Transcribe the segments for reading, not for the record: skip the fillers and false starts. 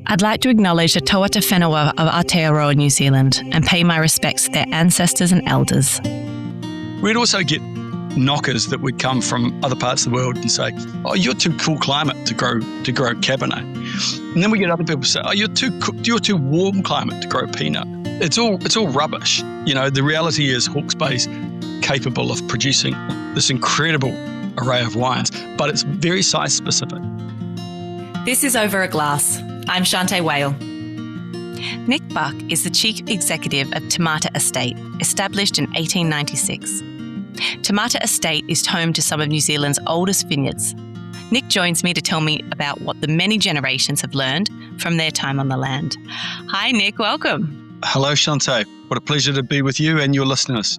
I'd like to acknowledge the Tawata Whenua of Aotearoa, New Zealand, and pay my respects to their ancestors and elders. We'd also get knockers that would come from other parts of the world and say, "Oh, you're too cool climate to grow Cabernet," and then we get other people say, "Oh, you're too warm climate to grow Pinot." It's all rubbish. The reality is Hawke's Bay's capable of producing this incredible array of wines, but it's very size specific. This is Over a Glass. I'm Shanteh Wale. Nick Buck is the Chief Executive of Tamata Estate, established in 1896. Tamata Estate is home to some of New Zealand's oldest vineyards. Nick joins me to tell me about what the many generations have learned from their time on the land. Hi, Nick. Welcome. Hello, Shanteh. What a pleasure to be with you and your listeners.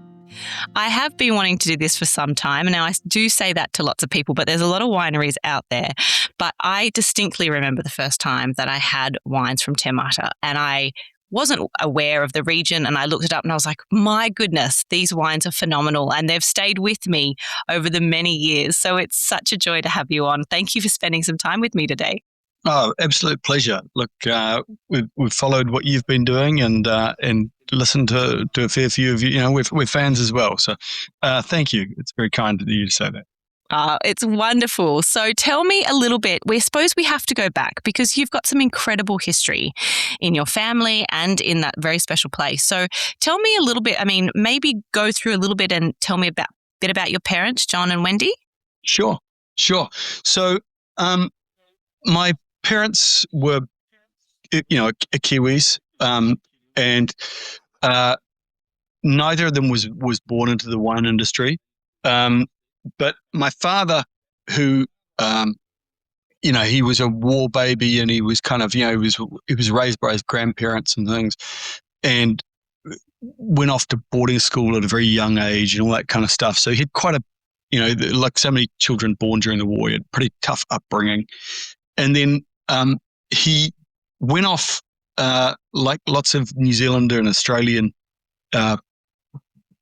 I have been wanting to do this for some time. Now, I do say that to lots of people, but there's a lot of wineries out there. But I distinctly remember the first time that I had wines from Tamata, and I wasn't aware of the region, and I looked it up and I was like, my goodness, these wines are phenomenal, and they've stayed with me over the many years. So it's such a joy to have you on. Thank you for spending some time with me today. Oh, absolute pleasure. Look, we've followed what you've been doing and listened to a fair few of you. We're fans as well. So thank you. It's very kind of you to say that. It's wonderful. So tell me a little bit. We suppose we have to go back because you've got some incredible history in your family and in that very special place. So tell me a little bit. Maybe go through a little bit and tell me a bit about your parents, John and Wendy. Sure. So my parents were, Kiwis, and neither of them was born into the wine industry. But my father, who, he was a war baby, and he was kind of, he was raised by his grandparents and things, and went off to boarding school at a very young age and all that kind of stuff. So he had quite like so many children born during the war, he had a pretty tough upbringing. And then he went off, like lots of New Zealander and Australian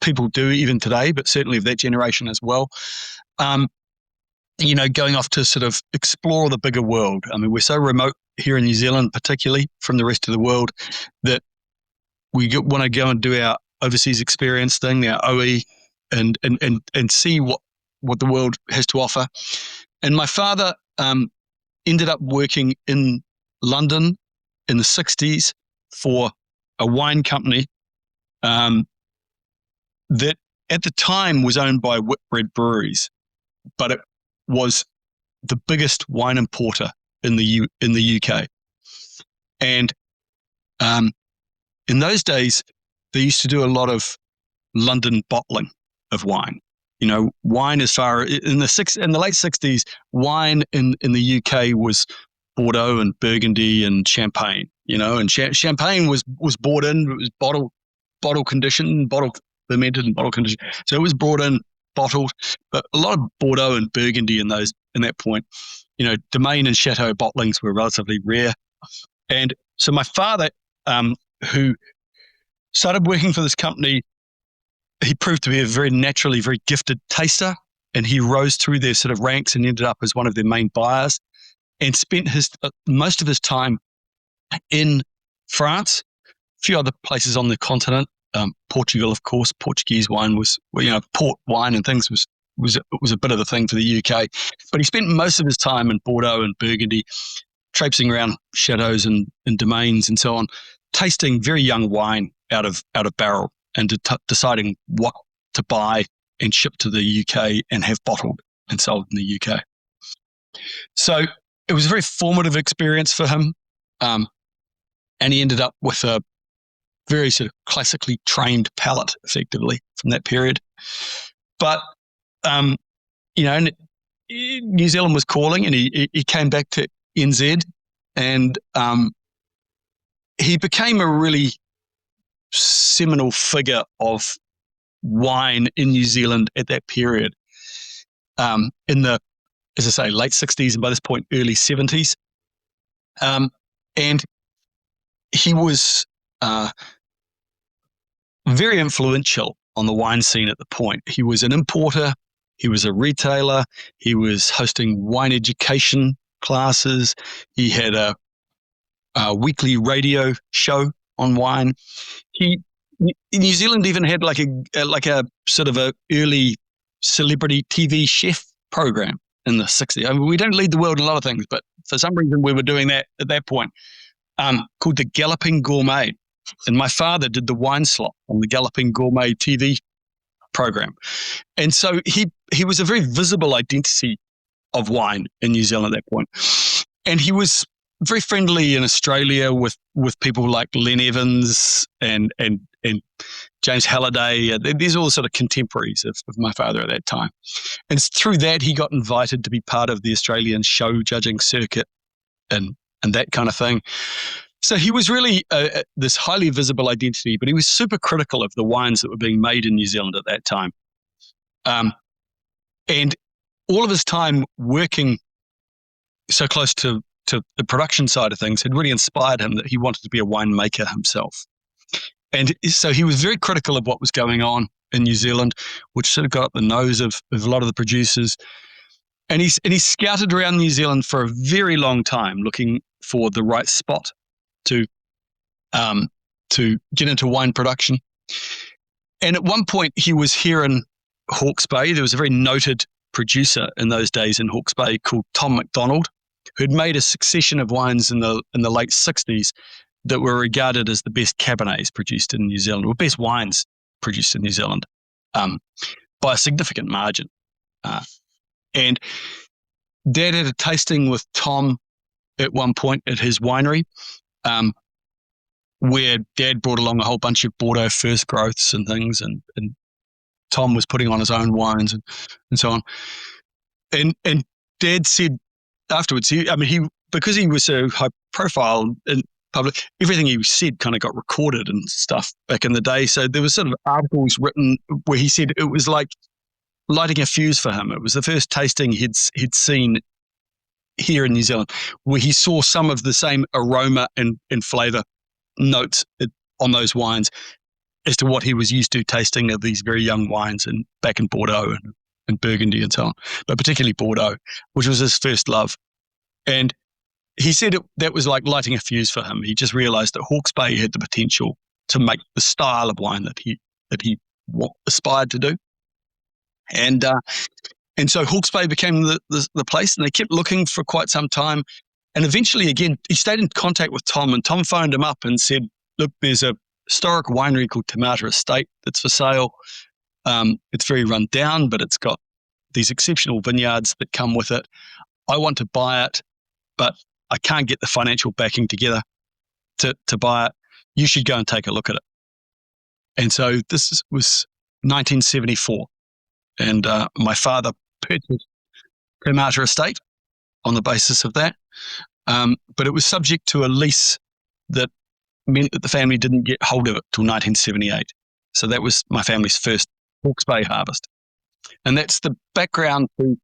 people do even today, but certainly of that generation as well, going off to sort of explore the bigger world. We're so remote here in New Zealand, particularly from the rest of the world, that we want to go and do our overseas experience thing, our OE, and see what the world has to offer. And my father ended up working in London in the 60s for a wine company that at the time was owned by Whitbread Breweries, but it was the biggest wine importer in the UK. And in those days, they used to do a lot of London bottling of wine. Wine in the late 60s, wine in the UK was Bordeaux and Burgundy and Champagne, and Champagne was brought in, it was bottle conditioned, bottle fermented and bottle conditioned. So it was brought in, bottled, but a lot of Bordeaux and Burgundy in that point, Domaine and Chateau bottlings were relatively rare. And so my father, who started working for this company, he proved to be a very gifted taster, and he rose through their sort of ranks and ended up as one of their main buyers, and spent most of his time in France, a few other places on the continent, Portugal, of course. Portuguese wine was, port wine and things was a bit of the thing for the UK. But he spent most of his time in Bordeaux and Burgundy, traipsing around chateaus and domains and so on, tasting very young wine out of barrel, and deciding what to buy and ship to the UK and have bottled and sold in the UK. So it was a very formative experience for him, and he ended up with a very sort of classically trained palate, effectively, from that period. But, New Zealand was calling, and he came back to NZ, and he became a really seminal figure of wine in New Zealand at that period, in the, as I say, late 60s, and by this point, early 70s. And he was very influential on the wine scene at the point. He was an importer, he was a retailer, he was hosting wine education classes, he had a weekly radio show on wine. New Zealand even had like a sort of a early celebrity TV chef program in the 60s. I mean, we don't lead the world in a lot of things, but for some reason we were doing that at that point, called the Galloping Gourmet. And my father did the wine slot on the Galloping Gourmet TV program. And so he was a very visible identity of wine in New Zealand at that point. And he was very friendly in Australia with people like Len Evans and James Halliday. These are all sort of contemporaries of my father at that time. And it's through that he got invited to be part of the Australian show judging circuit and that kind of thing. So he was really this highly visible identity, but he was super critical of the wines that were being made in New Zealand at that time. And all of his time working so close to the production side of things had really inspired him that he wanted to be a winemaker himself. And so he was very critical of what was going on in New Zealand, which sort of got up the nose of a lot of the producers. And he scouted around New Zealand for a very long time looking for the right spot to get into wine production. And at one point he was here in Hawke's Bay. There was a very noted producer in those days in Hawke's Bay called Tom McDonald, who'd made a succession of wines in the late 60s that were regarded as the best Cabernets produced in New Zealand, or best wines produced in New Zealand, by a significant margin. And Dad had a tasting with Tom at one point at his winery, where Dad brought along a whole bunch of Bordeaux first growths and things, and Tom was putting on his own wines and so on. And Dad said afterwards, because he was so high profile in public, everything he said kind of got recorded and stuff back in the day. So there was sort of articles written where he said it was like lighting a fuse for him. It was the first tasting he'd seen here in New Zealand, where he saw some of the same aroma and flavour notes on those wines as to what he was used to tasting of these very young wines back in Bordeaux and Burgundy and so on, but particularly Bordeaux, which was his first love. And he said that was like lighting a fuse for him. He just realised that Hawke's Bay had the potential to make the style of wine that he aspired to do. And so Hawke's Bay became the place, and they kept looking for quite some time. And eventually, again, he stayed in contact with Tom, and Tom phoned him up and said, look, there's a historic winery called Te Mata Estate that's for sale. It's very run down, but it's got these exceptional vineyards that come with it. I want to buy it, but I can't get the financial backing together to buy it. You should go and take a look at it. And so this was 1974. And my father purchased Te Mata Estate on the basis of that. But it was subject to a lease that meant that the family didn't get hold of it till 1978. So that was my family's first Hawke's Bay harvest. And that's the background to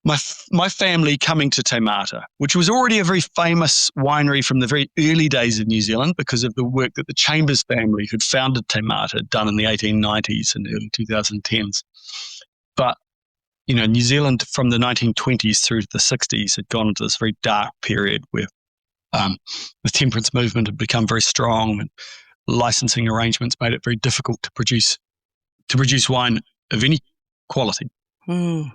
my family coming to Te Mata, which was already a very famous winery from the very early days of New Zealand because of the work that the Chambers family who'd founded Te Mata had done in the 1890s and early 2010s. But, New Zealand from the 1920s through to the 60s had gone into this very dark period where the temperance movement had become very strong and licensing arrangements made it very difficult to produce wine of any quality. Mm.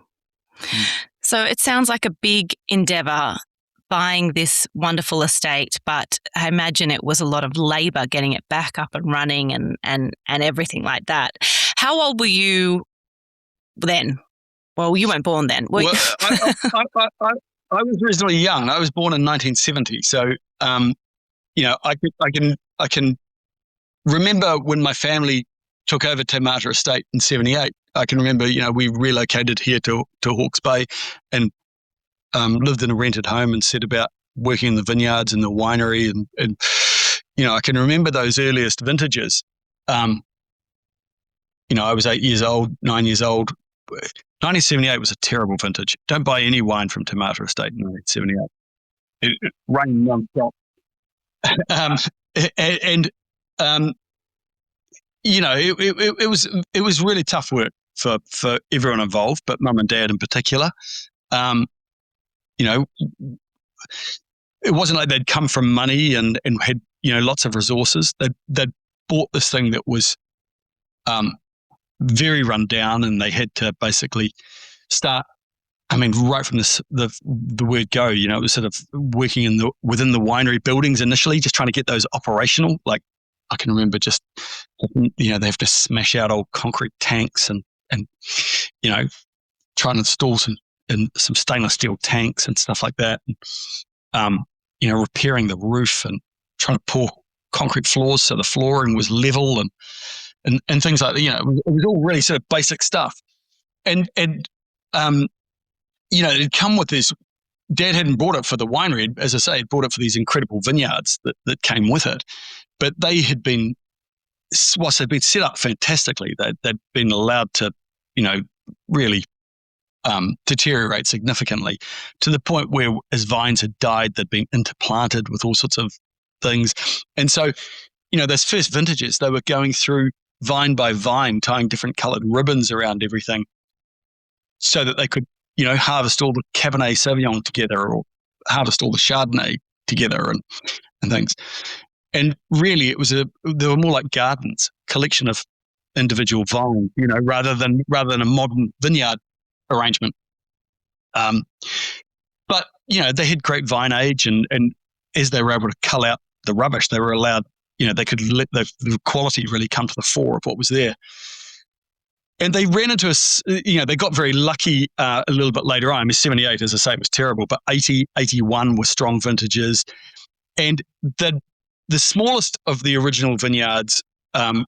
So it sounds like a big endeavour buying this wonderful estate, but I imagine it was a lot of labour getting it back up and running and everything like that. How old were you then? Well, you weren't born then. Well, I was reasonably young. I was born in 1970, so I can remember when my family took over Te Mata Estate in 78. I can remember, we relocated here to Hawke's Bay and lived in a rented home and set about working in the vineyards and the winery. And I can remember those earliest vintages. I was 8 years old, 9 years old. 1978 was a terrible vintage. Don't buy any wine from Te Mata Estate in 1978. It rained non-stop. It was really tough work for everyone involved, but Mum and Dad in particular. it wasn't like they'd come from money and had, lots of resources. They'd bought this thing that was very run down, and they had to basically start. I mean, right from the word go, it was sort of working within the winery buildings initially, just trying to get those operational. Like, I can remember just, they have to smash out old concrete tanks and try and install some stainless steel tanks and stuff like that. And, repairing the roof and trying to pour concrete floors so the flooring was level and things like that. It was all really sort of basic stuff. And it'd come with this. Dad hadn't bought it for the winery, as I say, he'd bought it for these incredible vineyards that came with it. But they had been, whilst they'd been set up fantastically, they'd been allowed to, really deteriorate significantly, to the point where, as vines had died, they'd been interplanted with all sorts of things. And so, those first vintages, they were going through vine by vine, tying different coloured ribbons around everything so that they could, harvest all the Cabernet Sauvignon together, or harvest all the Chardonnay together and things. And really, they were more like gardens, collection of individual vines, rather than a modern vineyard arrangement. But they had great vine age, and as they were able to cull out the rubbish, they were allowed, they could let the quality really come to the fore of what was there. And they ran into they got very lucky a little bit later on. I mean, 78, as I say, was terrible, but 80, 81 were strong vintages. And the smallest of the original vineyards, and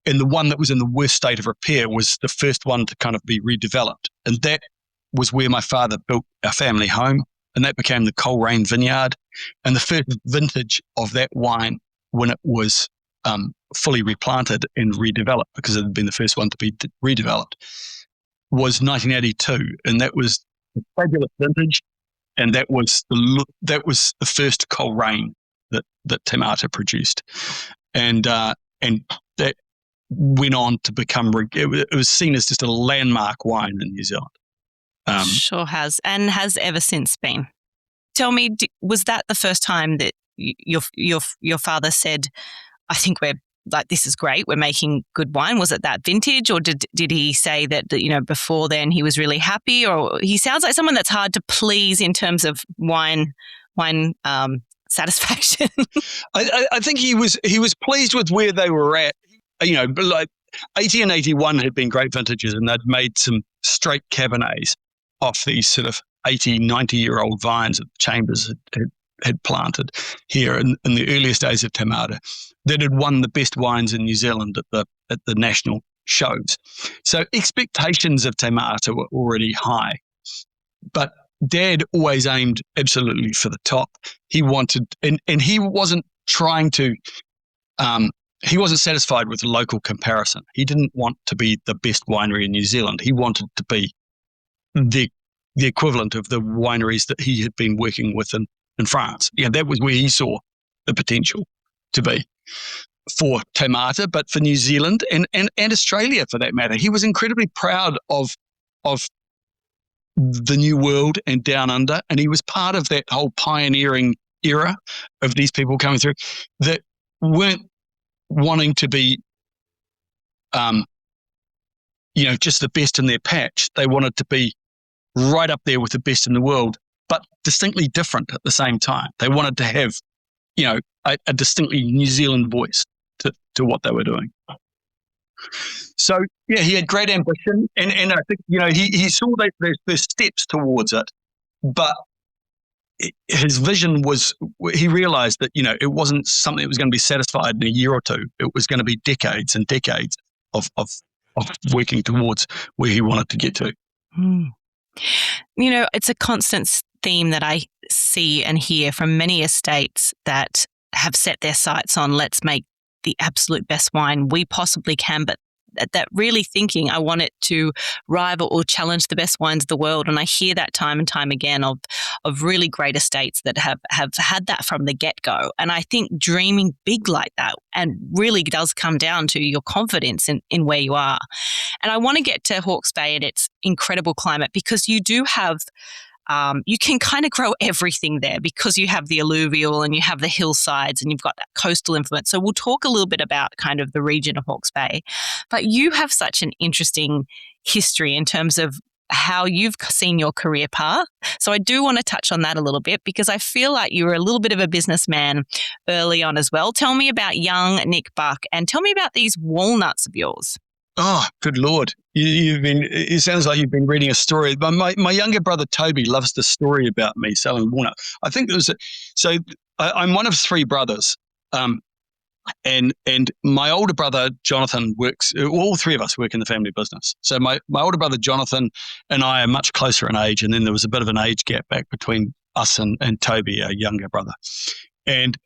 the one that was in the worst state of repair, was the first one to kind of be redeveloped. And that was where my father built our family home, and that became the Coleraine Vineyard. And the first vintage of that wine, when it was fully replanted and redeveloped, because it had been the first one to be redeveloped, was 1982. And that was a fabulous vintage. And that was the first Coleraine that Te Mata produced. And that went on to become, it was seen as just a landmark wine in New Zealand. Sure has, and has ever since been. Tell me, was that the first time that your father said, I think this is great, we're making good wine? Was it that vintage, or did he say that before then he was really happy? Or he sounds like someone that's hard to please in terms of wine satisfaction. I think he was pleased with where they were at. But like 80 and 81 had been great vintages, and they'd made some straight Cabernets off these sort of 80, 90-year-old vines that Chambers had planted here in the earliest days of Te Mata, that had won the best wines in New Zealand at the national shows. So expectations of Te Mata were already high, but Dad always aimed absolutely for the top. He wanted, and he wasn't trying to, he wasn't satisfied with the local comparison. He didn't want to be the best winery in New Zealand. He wanted to be the equivalent of the wineries that he had been working with in France. That was where he saw the potential to be for Te Mata, but for New Zealand and Australia for that matter. He was incredibly proud of the New World and Down Under, and he was part of that whole pioneering era of these people coming through that weren't wanting to be just the best in their patch. They wanted to be right up there with the best in the world, but distinctly different at the same time. They wanted to have, a distinctly New Zealand voice to what they were doing. So, he had great ambition, and I think, he saw that there's steps towards it, but his vision was, he realized that, it wasn't something that was going to be satisfied in a year or two. It was going to be decades and decades of working towards where he wanted to get to. It's a constant theme that I see and hear from many estates that have set their sights on, let's make the absolute best wine we possibly can, but that really thinking, I want it to rival or challenge the best wines of the world. And I hear that time and time again of really great estates that have had that from the get-go. And I think dreaming big like that and really does come down to your confidence in where you are. And I want to get to Hawke's Bay and its incredible climate, because you do have you can kind of grow everything there because you have the alluvial and you have the hillsides and you've got that coastal influence. So we'll talk a little bit about kind of the region of Hawke's Bay. But you have such an interesting history in terms of how you've seen your career path. So I do want to touch on that a little bit because I feel like you were a little bit of a businessman early on as well. Tell me about young Nick Buck and tell me about these walnuts of yours. Oh, good Lord. It sounds like you've been reading a story. My younger brother, Toby, loves the story about me selling walnut. I think I'm one of three brothers. And my older brother, Jonathan, works, all three of us work in the family business. So my older brother, Jonathan, and I are much closer in age. And then there was a bit of an age gap back between us and Toby, our younger brother. And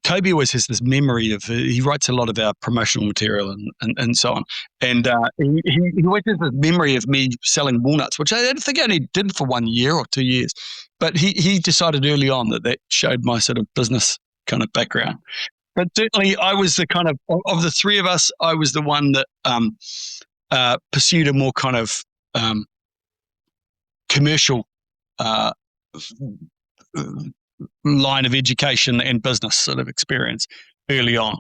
Toby always has this memory of, he writes a lot of our promotional material and so on. And he always has this memory of me selling walnuts, which I think I only did for 1 year or 2 years. But he decided early on that showed my sort of business kind of background. But certainly I was the kind of the three of us, I was the one that pursued a more kind of commercial line of education and business sort of experience early on.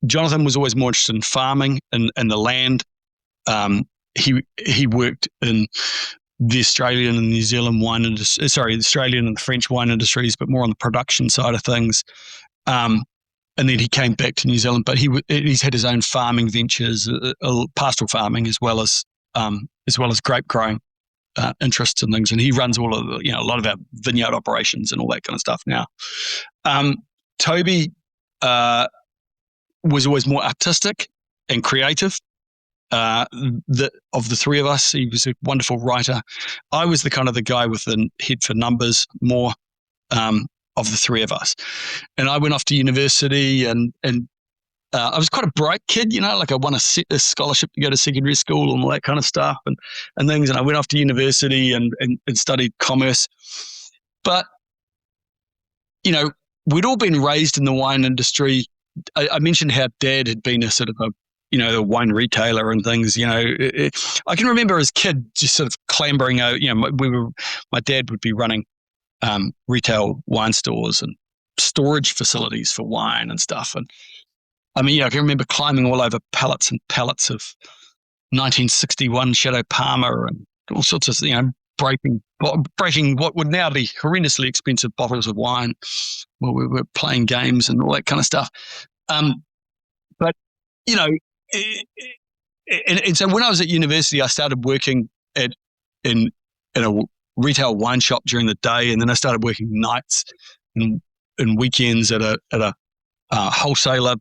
Jonathan was always more interested in farming and the land. He worked in the Australian and New Zealand wine industry, the Australian and the French wine industries, but more on the production side of things. And then he came back to New Zealand, but he's had his own farming ventures, pastoral farming, as well as grape growing interests and things. And he runs all of a lot of our vineyard operations and all that kind of stuff now. Toby was always more artistic and creative. Of the three of us, he was a wonderful writer. I was the guy with the head for numbers more of the three of us. And I went off to university and I was quite a bright kid, like I won a scholarship to go to secondary school and all that kind of stuff and things. And I went off to university and studied commerce. But, we'd all been raised in the wine industry. I mentioned how Dad had been a sort of a wine retailer and things. I can remember as a kid just sort of clambering out. My dad would be running retail wine stores and storage facilities for wine and stuff. And I mean, I can remember climbing all over pallets and pallets of 1961 Chateau Parma and all sorts of, breaking what would now be horrendously expensive bottles of wine while we were playing games and all that kind of stuff. But, and so when I was at university, I started working in a retail wine shop during the day, and then I started working nights and weekends at a wholesaler,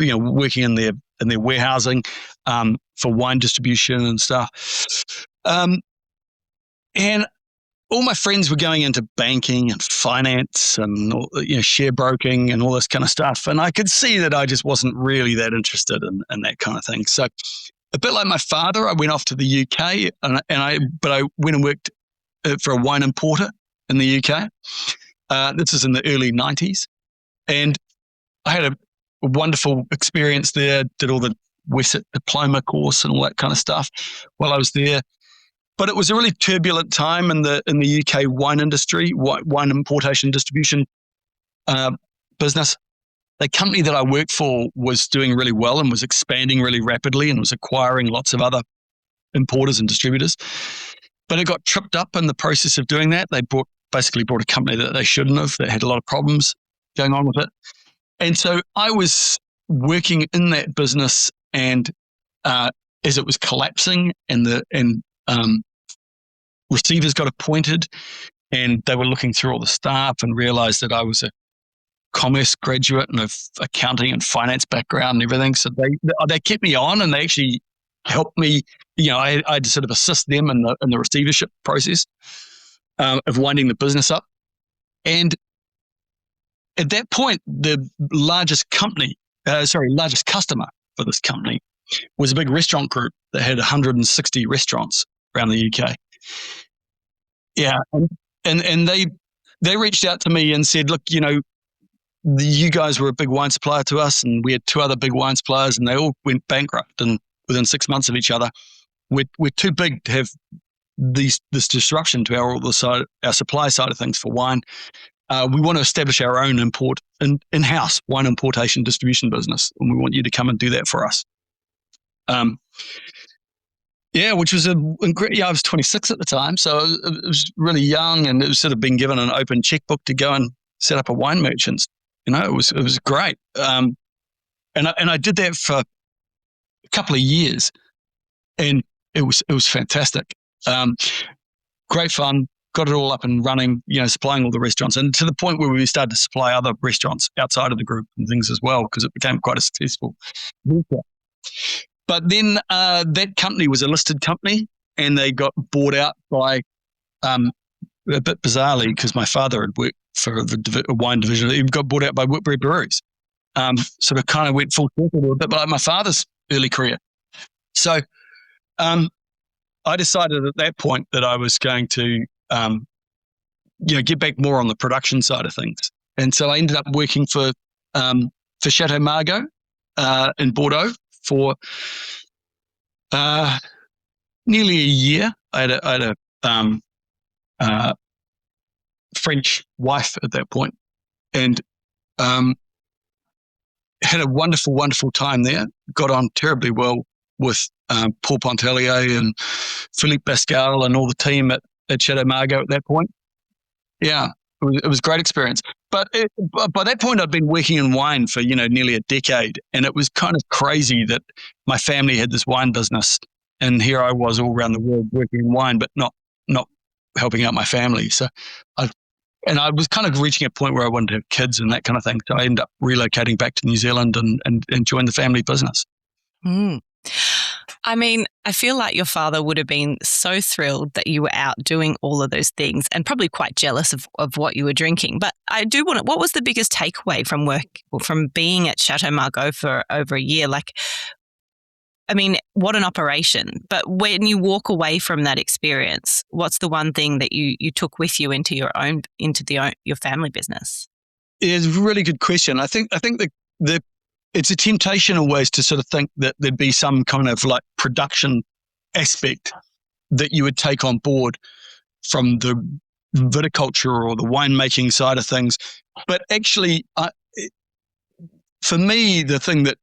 working in their warehousing for wine distribution and stuff. And all my friends were going into banking and finance and share broking and all this kind of stuff, and I could see that I just wasn't really that interested in that kind of thing. So, a bit like my father, I went off to the UK, but I went and worked for a wine importer in the UK. This was in the early 90s. And I had a wonderful experience there, did all the WSET diploma course and all that kind of stuff while I was there. But it was a really turbulent time in the UK wine industry, wine importation distribution business. The company that I worked for was doing really well and was expanding really rapidly and was acquiring lots of other importers and distributors. But it got tripped up in the process of doing that. They basically brought a company that they shouldn't have, that had a lot of problems going on with it. And so I was working in that business, and as it was collapsing and receivers got appointed, and they were looking through all the staff and realized that I was a commerce graduate and of accounting and finance background and everything. So they kept me on, and they actually helped me. I had to sort of assist them in the receivership process of winding the business up. And at that point, the largest customer for this company was a big restaurant group that had 160 restaurants around the UK. Yeah, and they reached out to me and said, look, you guys were a big wine supplier to us, and we had two other big wine suppliers, and they all went bankrupt and within 6 months of each other. We're too big to have this disruption to our supply side of things for wine. We want to establish our own in-house wine importation distribution business, and we want you to come and do that for us. Which was I was 26 at the time, so it was really young, and it was sort of been given an open checkbook to go and set up a wine merchant. It was great, and I did that for a couple of years, and it was fantastic. Great fun. Got it all up and running, supplying all the restaurants, and to the point where we started to supply other restaurants outside of the group and things as well, because it became quite a successful venture. But then that company was a listed company, and they got bought out by, a bit bizarrely, because my father had worked for the wine division. He got bought out by Whitbread Breweries. Sort of kind of went full circle a bit like my father's early career. So I decided at that point that I was going to get back more on the production side of things. And so I ended up working for Chateau Margaux in Bordeaux for nearly a year. I had a French wife at that point, and had a wonderful, wonderful time there. Got on terribly well with Paul Pontellier and Philippe Pascal and all the team at Chateau Margaux at that point. Yeah, it was a great experience. But by that point, I'd been working in wine for nearly a decade, and it was kind of crazy that my family had this wine business, and here I was all around the world working in wine, but not helping out my family. So I was kind of reaching a point where I wanted to have kids and that kind of thing. So I ended up relocating back to New Zealand and joined the family business. Mm. I mean, I feel like your father would have been so thrilled that you were out doing all of those things, and probably quite jealous of what you were drinking. But I do want to, what was the biggest takeaway from being at Chateau Margaux for over a year? I mean, what an operation. But when you walk away from that experience, what's the one thing that you took with you into your family business? It's a really good question. I think it's a temptation always to sort of think that there'd be some kind of like production aspect that you would take on board from the viticulture or the winemaking side of things. But actually, for me, the thing that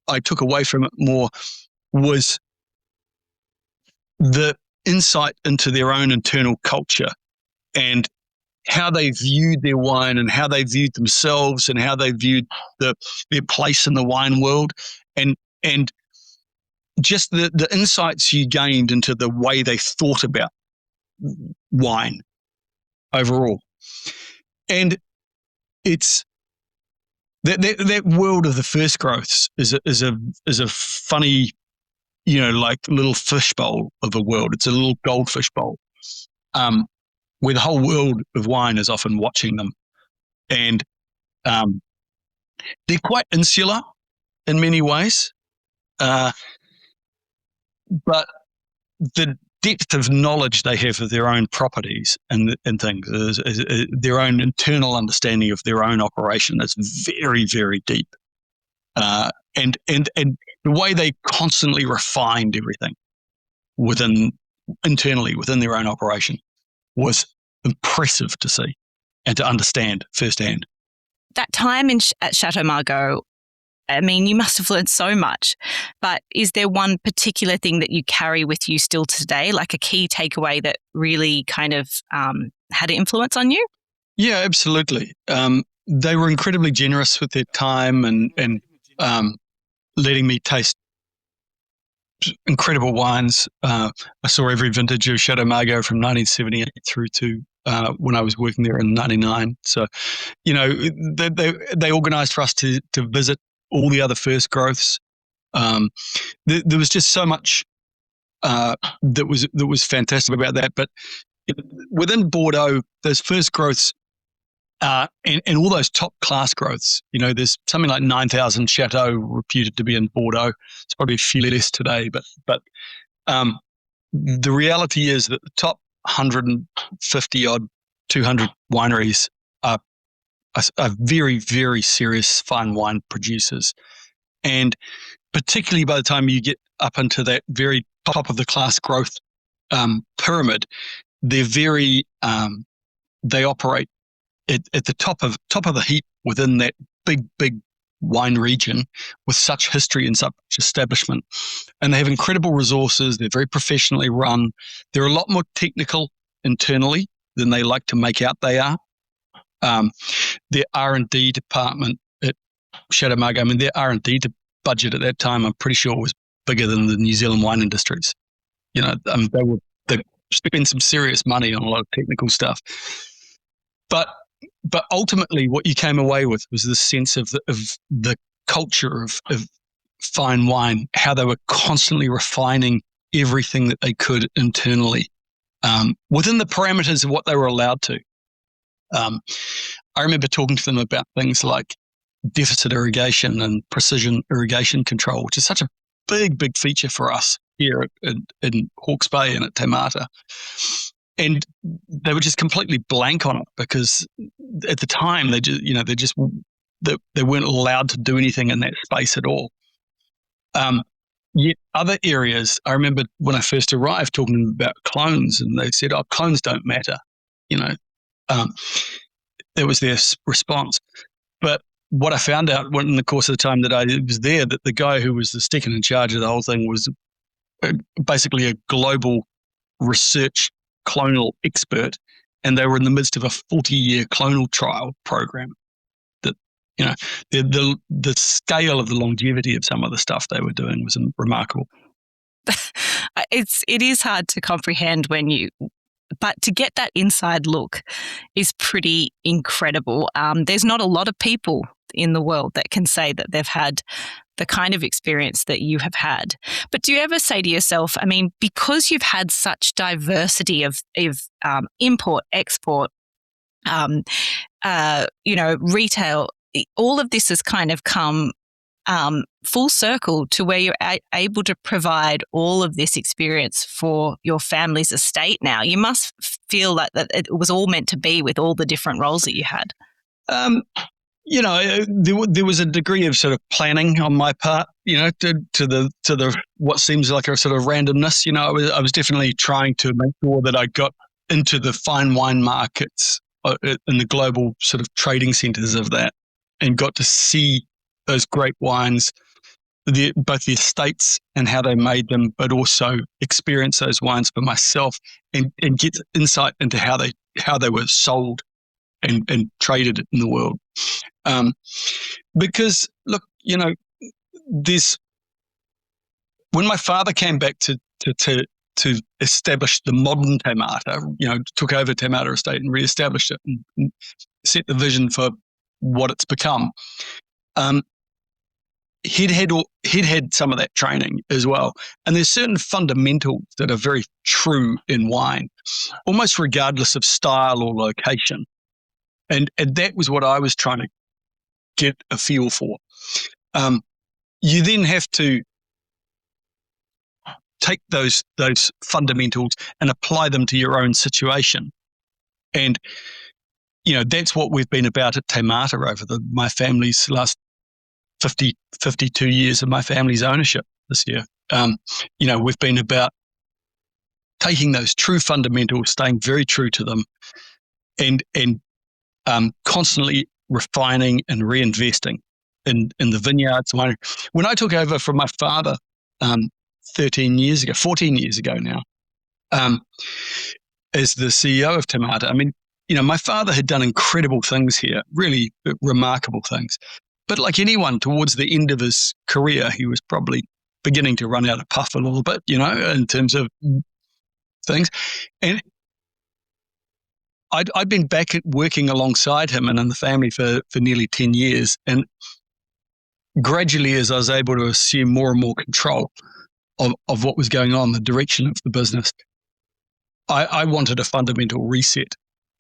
I took away from it more was the insight into their own internal culture and how they viewed their wine and how they viewed themselves and how they viewed their place in the wine world, and just the insights you gained into the way they thought about wine overall. And it's that world of the first growths is a funny, like little fishbowl of a world. It's a little goldfish bowl. Where the whole world of wine is often watching them. And they're quite insular in many ways. But the depth of knowledge they have of their own properties and things, is their own internal understanding of their own operation is very, very deep. And the way they constantly refined everything internally within their own operation was impressive to see and to understand firsthand. That time at Chateau Margaux, I mean, you must have learned so much, but is there one particular thing that you carry with you still today, like a key takeaway that really kind of had an influence on you? Yeah, absolutely. They were incredibly generous with their time and letting me taste incredible wines. I saw every vintage of Chateau Margaux from 1978 through to when I was working there in 99. So, they organised for us to visit all the other first growths. There was just so much that was fantastic about that. But within Bordeaux, those first growths and all those top class growths, there's something like 9,000 chateaux reputed to be in Bordeaux. It's probably a few less today, but the reality is that the top 150 odd 200 wineries are very, very serious fine wine producers. And particularly by the time you get up into that very top of the class growth pyramid, they're very they operate at the top of the heap within that big wine region with such history and such establishment, and they have incredible resources. They're very professionally run. They're a lot more technical internally than they like to make out they are. Their R&D department at Chateau Margaux, I mean, their R&D budget at that time, I'm pretty sure, was bigger than the New Zealand wine industries. They spent some serious money on a lot of technical stuff. But ultimately, what you came away with was this sense of the culture of fine wine, how they were constantly refining everything that they could internally within the parameters of what they were allowed to. I remember talking to them about things like deficit irrigation and precision irrigation control, which is such a big feature for us here in Hawke's Bay and at Te Mata. And they were just completely blank on it because at the time they weren't allowed to do anything in that space at all. Yet other areas, I remember when I first arrived talking to them about clones, and they said, "Oh, clones don't matter." That was their response. But what I found out in the course of the time that I was there, that the guy who was the second in charge of the whole thing was basically a global research clonal expert, and they were in the midst of a 40-year clonal trial program. That the scale of the longevity of some of the stuff they were doing was remarkable. It is hard to comprehend but to get that inside look is pretty incredible. There's not a lot of people in the world that can say that they've had the kind of experience that you have had. But do you ever say to yourself, I mean, because you've had such diversity of import, export, retail, all of this has kind of come full circle to where you're able to provide all of this experience for your family's estate now. You must feel that it was all meant to be with all the different roles that you had. There was a degree of sort of planning on my part, to the what seems like a sort of randomness. I was definitely trying to make sure that I got into the fine wine markets in the global sort of trading centers of that, and got to see those great wines, both the estates and how they made them, but also experience those wines for myself and get insight into how they were sold and traded in the world. Because look, when my father came back to establish the modern Te Mata, took over Te Mata estate and reestablished it and set the vision for what it's become. He'd had some of that training as well. And there's certain fundamentals that are very true in wine, almost regardless of style or location. And that was what I was trying to get a feel for. You then have to take those fundamentals and apply them to your own situation. And, that's what we've been about at Te Mata over my family's last 52 years of my family's ownership this year. We've been about taking those true fundamentals, staying very true to them, and constantly refining and reinvesting in the vineyards. When I took over from my father 14 years ago now, as the CEO of Te Mata, I mean, my father had done incredible things here, really remarkable things. But like anyone, towards the end of his career, he was probably beginning to run out of puff a little bit, in terms of things. And I'd been back working alongside him and in the family for nearly 10 years. And gradually, as I was able to assume more and more control of what was going on, the direction of the business, I wanted a fundamental reset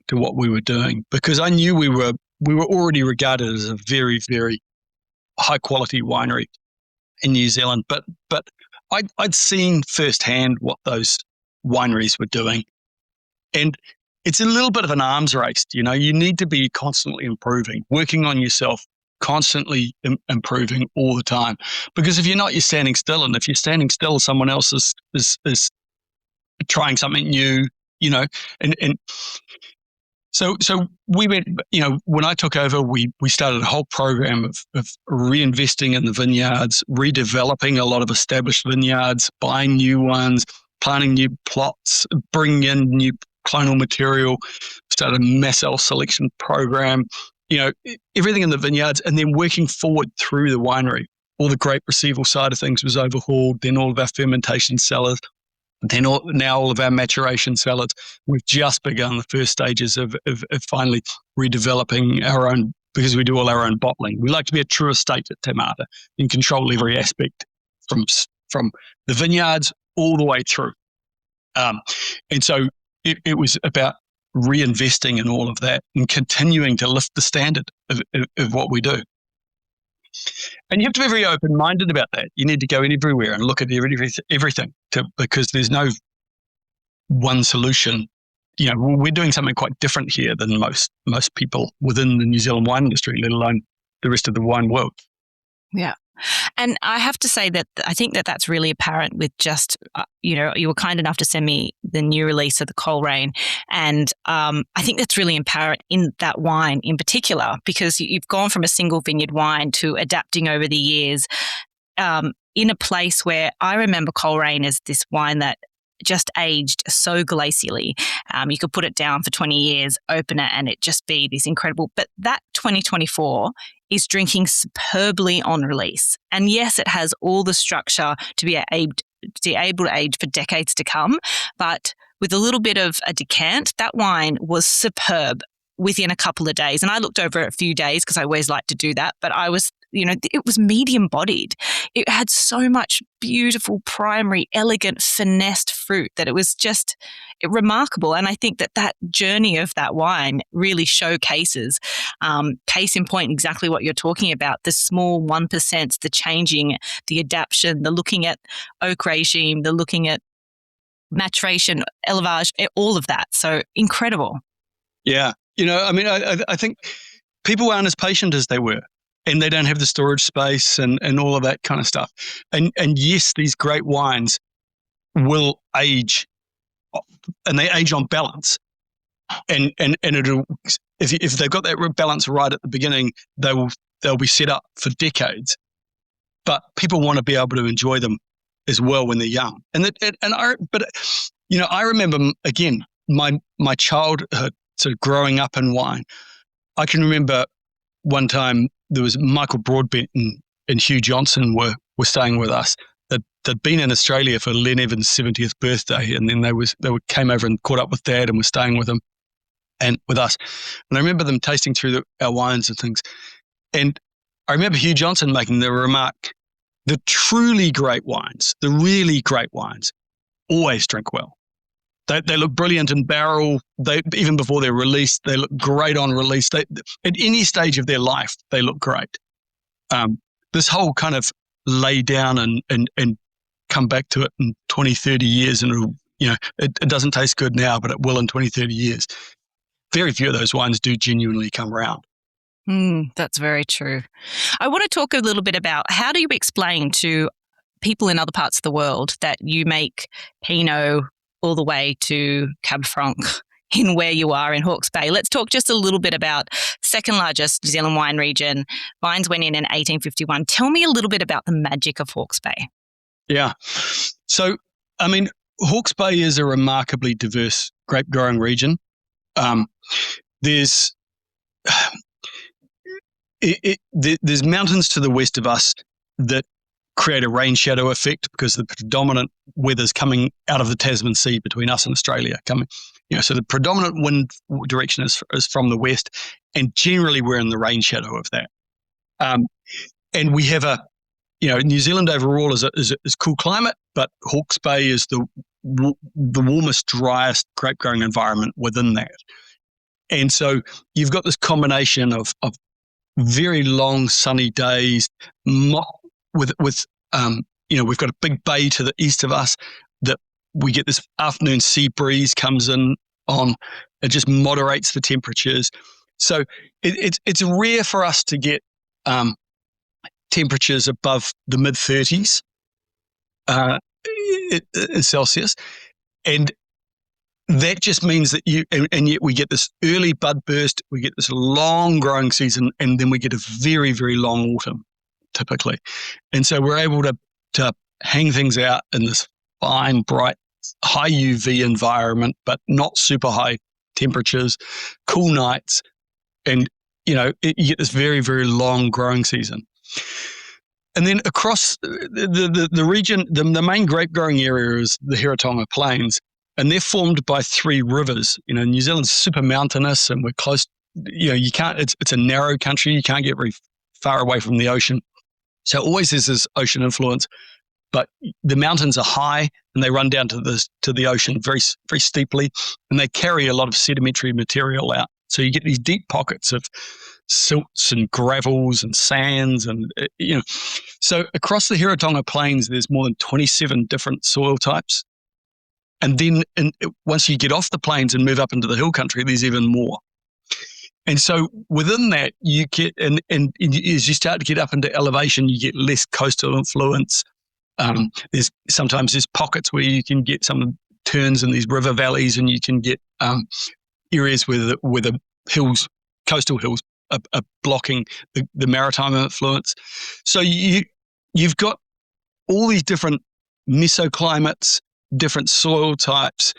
to what we were doing, because I knew we were already regarded as a very, very high quality winery in New Zealand, but I'd seen firsthand what those wineries were doing. And it's a little bit of an arms race. You need to be constantly improving, working on yourself, constantly improving all the time. Because if you're not, you're standing still. And if you're standing still, someone else is trying something new, and so we went, when I took over, we started a whole program of reinvesting in the vineyards, redeveloping a lot of established vineyards, buying new ones, planting new plots, bringing in new clonal material, started a mass cell selection program, everything in the vineyards, and then working forward through the winery. All the grape receival side of things was overhauled, then all of our fermentation cellars, then now all of our maturation cellars. We've just begun the first stages of finally redeveloping our own, because we do all our own bottling. We like to be a true estate at Te Mata and control every aspect from the vineyards all the way through. And so it was about reinvesting in all of that and continuing to lift the standard of what we do. And you have to be very open-minded about that. You need to go in everywhere and look at everything because there's no one solution. We're doing something quite different here than most people within the New Zealand wine industry, let alone the rest of the wine world. Yeah. And I have to say that I think that that's really apparent with just, you were kind enough to send me the new release of the Coleraine. And I think that's really apparent in that wine in particular, because you've gone from a single vineyard wine to adapting over the years in a place where I remember Coleraine as this wine that just aged so glacially. You could put it down for 20 years, open it, and it just be this incredible. But that 2024 is drinking superbly on release. And yes, it has all the structure to be able to age for decades to come. But with a little bit of a decant, that wine was superb within a couple of days. And I looked over it a few days because I always like to do that. But I was, it was medium bodied. It had so much beautiful, primary, elegant, finessed fruit that it was just remarkable. And I think that journey of that wine really showcases, case in point, exactly what you're talking about, the small 1%, the changing, the adaptation, the looking at oak regime, the looking at maturation, élevage, all of that. So incredible. Yeah. I think people aren't as patient as they were, and they don't have the storage space and all of that kind of stuff. And yes, these great wines will age, and they age on balance. And it'll, if they've got that balance right at the beginning, they'll be set up for decades. But people want to be able to enjoy them as well when they're young. I remember again my childhood, sort of growing up in wine. I can remember one time there was Michael Broadbent and Hugh Johnson were staying with us. They'd been in Australia for Len Evans' 70th birthday, and then they came over and caught up with Dad and were staying with him and with us. And I remember them tasting through our wines and things. And I remember Hugh Johnson making the remark, the truly great wines, the really great wines, always drink well. They look brilliant in barrel. Even before they're released, they look great on release. At any stage of their life, they look great. This whole kind of lay down and come back to it in 20, 30 years, and it doesn't taste good now, but it will in 20, 30 years. Very few of those wines do genuinely come around. That's very true. I want to talk a little bit about, how do you explain to people in other parts of the world that you make Pinot all the way to Cab Franc in where you are in Hawke's Bay? Let's talk just a little bit about second largest New Zealand wine region. Vines went in 1851. Tell me a little bit about the magic of Hawke's Bay. Yeah. So, Hawke's Bay is a remarkably diverse grape growing region. There's mountains to the west of us that create a rain shadow effect because the predominant weather's coming out of the Tasman Sea between us and Australia. So the predominant wind direction is from the west, and generally we're in the rain shadow of that. And we have New Zealand overall is cool climate, but Hawke's Bay is the warmest, driest grape growing environment within that. And so you've got this combination of very long sunny days with we've got a big bay to the east of us that we get this afternoon sea breeze comes in on. It just moderates the temperatures. So it's rare for us to get temperatures above the mid-30s Celsius. And that just means that and yet we get this early bud burst, we get this long growing season, and then we get a very, very long autumn, typically. And so we're able to hang things out in this fine, bright, high UV environment, but not super high temperatures, cool nights, and you get this very, very long growing season. And then across the region, the main grape growing area is the Heretaunga Plains, and they're formed by 3 rivers. New Zealand's super mountainous, and we're close. You can't. It's a narrow country. You can't get very far away from the ocean, so always there's this ocean influence. But the mountains are high, and they run down to the ocean very, very steeply, and they carry a lot of sedimentary material out. So you get these deep pockets of silts and gravels and sands, and So across the Heretaunga Plains, there's more than 27 different soil types. And then once you get off the plains and move up into the hill country, there's even more. And so within that, you get, and as you start to get up into elevation, you get less coastal influence. There's pockets where you can get some turns in these river valleys, and you can get areas where the hills, coastal hills, are blocking the maritime influence. So you've got all these different mesoclimates, different soil types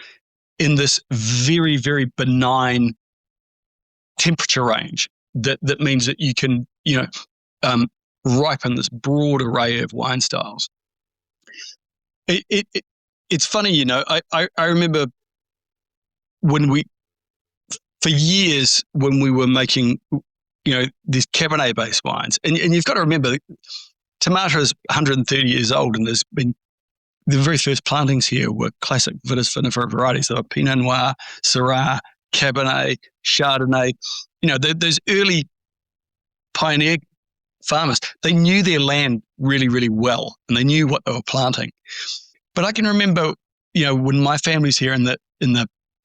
in this very, very benign temperature range. That means that you can ripen this broad array of wine styles. It's funny, I remember for years when we were making, these Cabernet-based wines, and you've got to remember, Tomato is 130 years old, and there's been the very first plantings here were classic Vitis vinifera varieties. So Pinot Noir, Syrah, Cabernet, Chardonnay. Those early pioneer farmers, they knew their land really, really well, and they knew what they were planting. But I can remember, when my family's here in the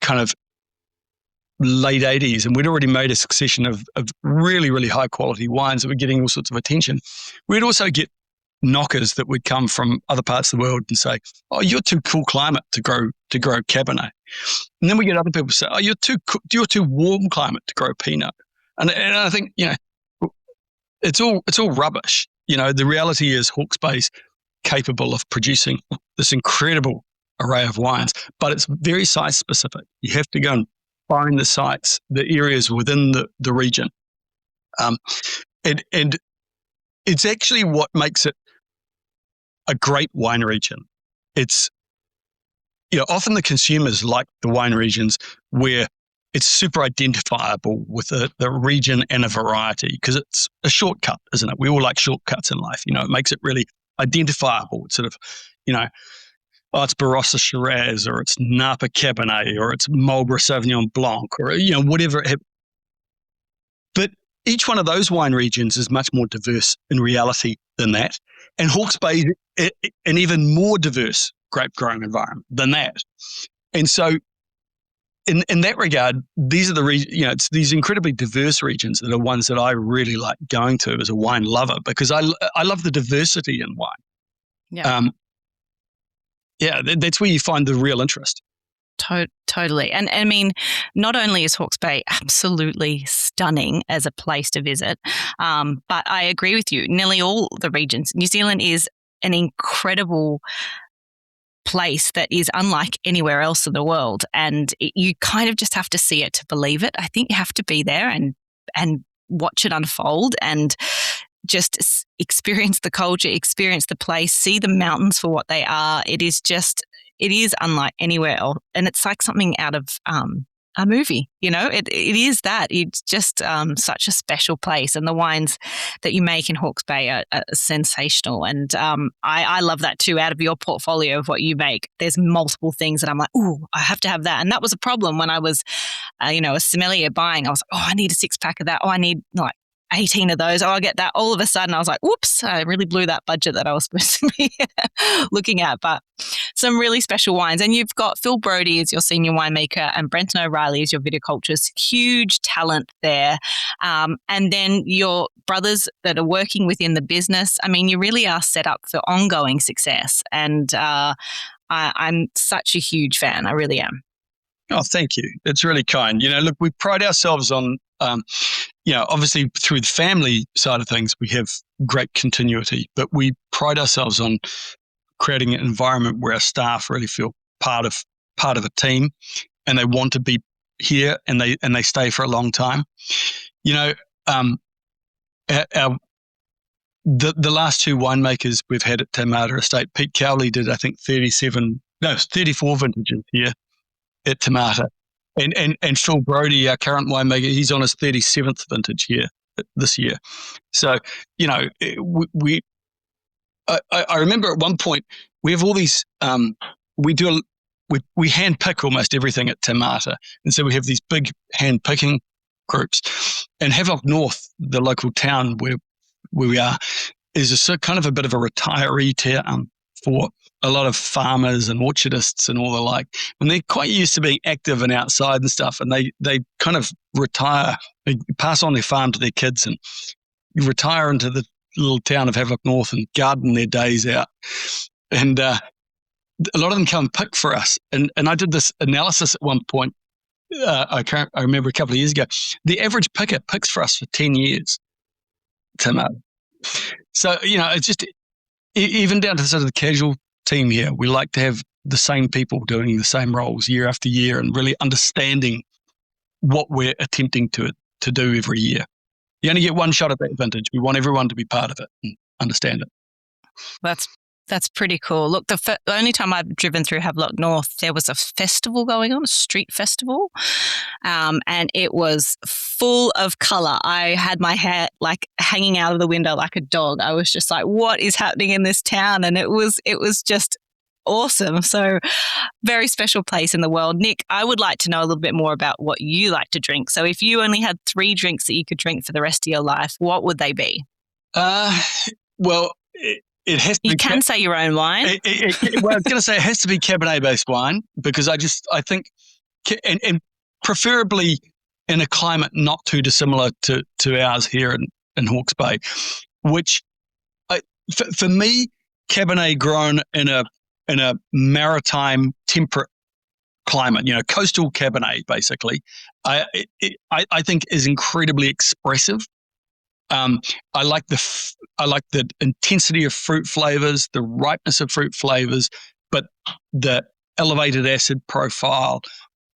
kind of late 80s, and we'd already made a succession of really, really high quality wines that were getting all sorts of attention. We'd also get knockers that would come from other parts of the world and say, "Oh, you're too cool climate to grow Cabernet." And then we get other people say, "Oh, you're too warm climate to grow Pinot." And I think, it's all rubbish. The reality is Hawke's Bay's capable of producing this incredible array of wines, but it's very site specific. You have to go and find the sites, the areas within the region. And it's actually what makes it a great wine region. It's, often the consumers like the wine regions where it's super identifiable with the region and a variety, because it's a shortcut, isn't it? We all like shortcuts in life. It makes it really identifiable. It's sort of, it's Barossa Shiraz, or it's Napa Cabernet, or it's Marlborough Sauvignon Blanc, or, whatever. But each one of those wine regions is much more diverse in reality than that. And Hawke's Bay is an even more diverse grape growing environment than that. And so in that regard, these are it's these incredibly diverse regions that are ones that I really like going to as a wine lover, because I love the diversity in wine. Yeah. That's where you find the real interest. Totally. And I mean, not only is Hawke's Bay absolutely stunning as a place to visit, but I agree with you. Nearly all the regions, New Zealand is an incredible place that is unlike anywhere else in the world. And you kind of just have to see it to believe it. I think you have to be there and watch it unfold and just experience the culture, experience the place, see the mountains for what they are. It is unlike anywhere else. And it's like something out of a movie, it is that. It's just such a special place. And the wines that you make in Hawke's Bay are sensational. And I love that too. Out of your portfolio of what you make, there's multiple things that I'm like, ooh, I have to have that. And that was a problem when I was, a sommelier buying. I was like, oh, I need a 6-pack of that. Oh, I need 18 of those. Oh, I get that. All of a sudden, I was like, whoops, I really blew that budget that I was supposed to be looking at. But some really special wines. And you've got Phil Brodie as your senior winemaker and Brenton O'Reilly as your viticulturist. Huge talent there. And then your brothers that are working within the business. I mean, you really are set up for ongoing success. And I'm such a huge fan. I really am. Oh, thank you. It's really kind. Look, we pride ourselves on, obviously through the family side of things, we have great continuity, but we pride ourselves on creating an environment where our staff really feel part of a team, and they want to be here, and they stay for a long time. The last two winemakers we've had at Te Mata Estate, Pete Cowley did, I think, 34 vintages here at Te Mata. And Phil Brodie, our current winemaker, he's on his 37th vintage here this year. So, I remember at one point we have all these, we hand pick almost everything at Te Mata. And so we have these big hand picking groups. And Havelock North, the local town where we are, is a kind of a bit of a retiree town for a lot of farmers and orchardists and all the like. And they're quite used to being active and outside and stuff. And they kind of retire, they pass on their farm to their kids and retire into the little town of Havelock North and garden their days out. And a lot of them come pick for us. And I did this analysis at one point. I remember a couple of years ago. The average picker picks for us for 10 years. So, it's just, even down to sort of the casual team here, we like to have the same people doing the same roles year after year and really understanding what we're attempting to do every year. You only get one shot at that vintage. We want everyone to be part of it and understand it. That's pretty cool. Look, the only time I've driven through Havelock North, there was a festival going on, a street festival, and it was full of colour. I had my hair like hanging out of the window like a dog. I was just like, what is happening in this town? And it was just awesome. So very special place in the world. Nick, I would like to know a little bit more about what you like to drink. So if you only had 3 drinks that you could drink for the rest of your life, what would they be? Well, it has to you be can say your own wine. Well, I was going to say it has to be Cabernet-based wine because I think, and preferably in a climate not too dissimilar to ours here in Hawke's Bay, which for me, Cabernet grown in a maritime temperate climate, coastal Cabernet, basically, I think is incredibly expressive. I like the intensity of fruit flavors, the ripeness of fruit flavors, but the elevated acid profile,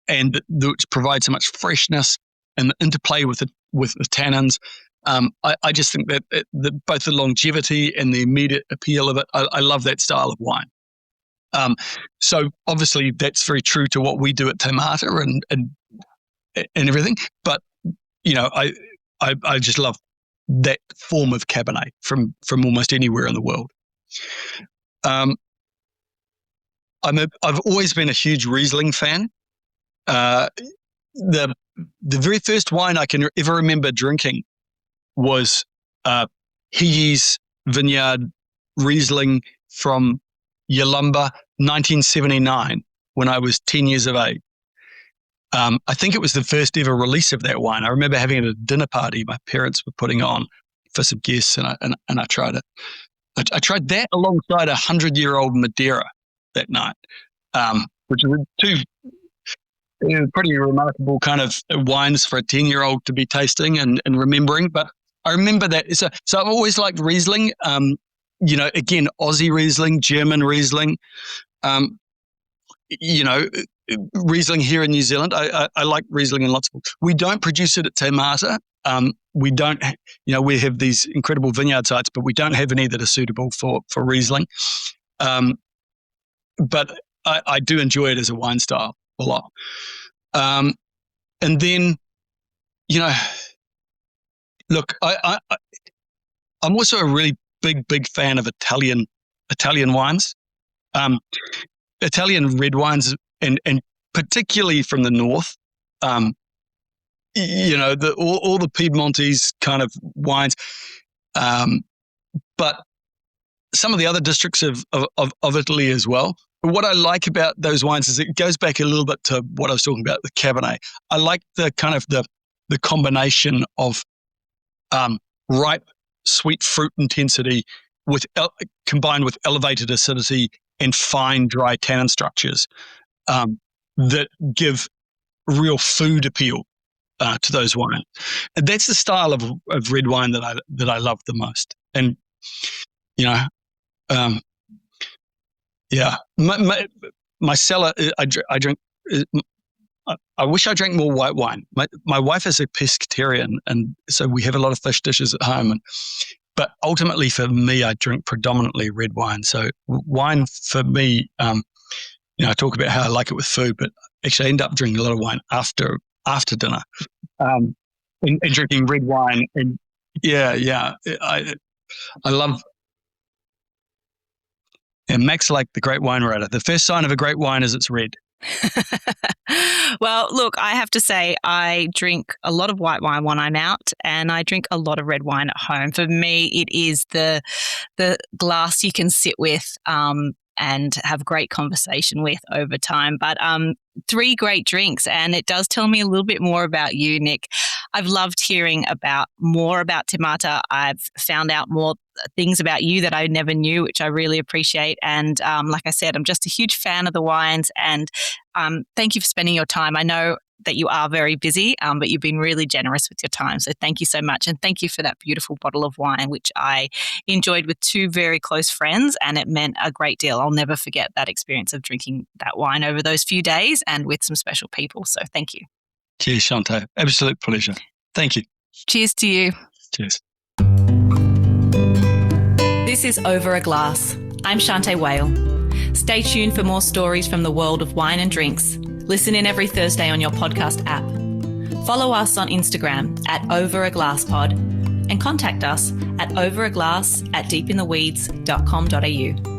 and which provides so much freshness and the interplay with the tannins. I just think that both the longevity and the immediate appeal of it, I love that style of wine. So obviously that's very true to what we do at Te Mata and everything. But I just love that form of Cabernet from almost anywhere in the world. I've always been a huge Riesling fan. The very first wine I can ever remember drinking was Higgy's Vineyard Riesling from Yalumba, 1979, when I was 10 years of age. I think it was the first ever release of that wine. I remember having it at a dinner party my parents were putting on for some guests, and I tried it. I tried that alongside 100-year-old Madeira that night, which were two pretty remarkable kind of wines for a 10-year-old to be tasting and remembering. But I remember that. So I've always liked Riesling. Again, Aussie Riesling, German Riesling. Riesling here in New Zealand. I like Riesling in lots of. We don't produce it at Te Mata. We don't. We have these incredible vineyard sites, but we don't have any that are suitable for Riesling. But I do enjoy it as a wine style a lot. And then, look, I'm also a really big fan of Italian wines, Italian red wines, and particularly from the north. All the Piedmontese kind of wines, but some of the other districts of Italy as well. What I like about those wines is it goes back a little bit to what I was talking about, the Cabernet. I like the kind of the combination of ripe, sweet fruit intensity combined with elevated acidity and fine, dry tannin structures that give real food appeal to those wines. And that's the style of red wine that I love the most. And my cellar, I drink. I wish I drank more white wine. My wife is a pescatarian, and so we have a lot of fish dishes at home. But ultimately, for me, I drink predominantly red wine. So wine for me, I talk about how I like it with food, but actually I end up drinking a lot of wine after dinner, and drinking red wine. And I love. And Max, like the great wine writer, the first sign of a great wine is it's red. Well, look, I have to say I drink a lot of white wine when I'm out, and I drink a lot of red wine at home. For me, it is the glass you can sit with and have great conversation with over time. But 3 great drinks, and it does tell me a little bit more about you, Nick. I've loved hearing more about Te Mata. I've found out more things about you that I never knew, which I really appreciate. And like I said, I'm just a huge fan of the wines, and thank you for spending your time. I know that you are very busy, but you've been really generous with your time. So thank you so much. And thank you for that beautiful bottle of wine, which I enjoyed with 2 very close friends, and it meant a great deal. I'll never forget that experience of drinking that wine over those few days and with some special people. So thank you. Cheers, Shanteh. Absolute pleasure. Thank you. Cheers to you. Cheers. This is Over a Glass. I'm Shanteh Wale. Stay tuned for more stories from the world of wine and drinks. Listen in every Thursday on your podcast app. Follow us on Instagram at overaglasspod and contact us at overaglass@deepintheweeds.com.au.